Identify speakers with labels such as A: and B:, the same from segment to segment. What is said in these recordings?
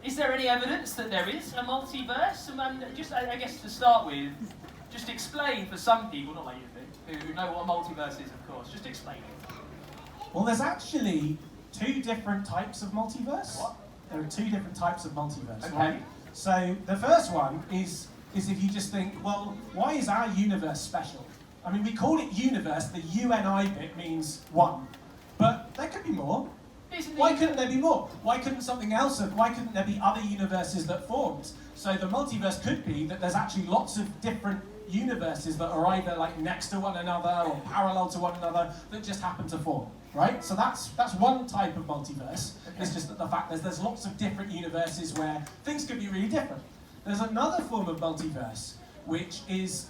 A: is there any evidence that there is a multiverse? And just, I guess to start with, just explain for some people, not like you think, who know what a multiverse is, of course, just explain it.
B: Well, there's actually two different types of multiverse.
A: What?
B: There are two different types of multiverse,
A: Okay.
B: right? So the first one is if you just think, well, why is our universe special? I mean, we call it universe, the UNI bit means one, but there could be more. Why couldn't there be more? Why couldn't something else have, why couldn't there be other universes that formed? So the multiverse could be that there's actually lots of different universes that are either like next to one another or parallel to one another that just happen to form, right? So that's one type of multiverse. Okay. It's just that the fact there's lots of different universes where things could be really different. There's another form of multiverse which is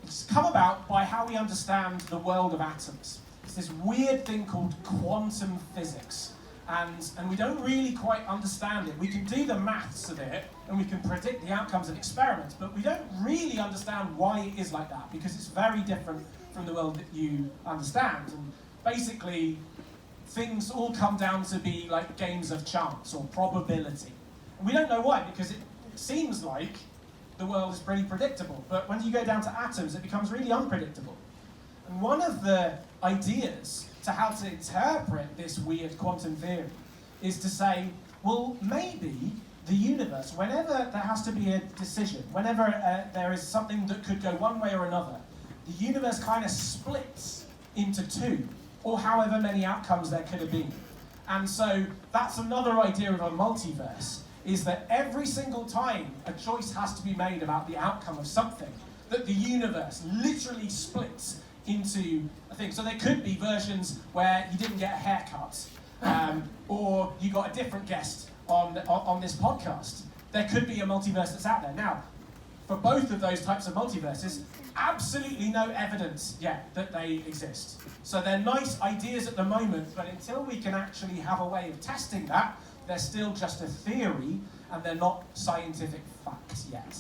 B: it's come about by how we understand the world of atoms. It's this weird thing called quantum physics. And we don't really quite understand it. We can do the maths of it, and we can predict the outcomes of experiments, but we don't really understand why it is like that, because it's very different from the world that you understand. And basically, things all come down to be like games of chance or probability. And we don't know why, because it seems like the world is pretty predictable, but when you go down to atoms, it becomes really unpredictable. And one of the ideas to how to interpret this weird quantum theory is to say, well, maybe the universe, whenever there has to be a decision, whenever there is something that could go one way or another, the universe kind of splits into two, or however many outcomes there could have been. And so that's another idea of a multiverse, is that every single time a choice has to be made about the outcome of something, that the universe literally splits into a thing. So there could be versions where you didn't get a haircut, or you got a different guest on this podcast. There could be a multiverse that's out there. Now, for both of those types of multiverses, absolutely no evidence yet that they exist. So they're nice ideas at the moment, but until we can actually have a way of testing that, they're still just a theory, and they're not scientific facts yet.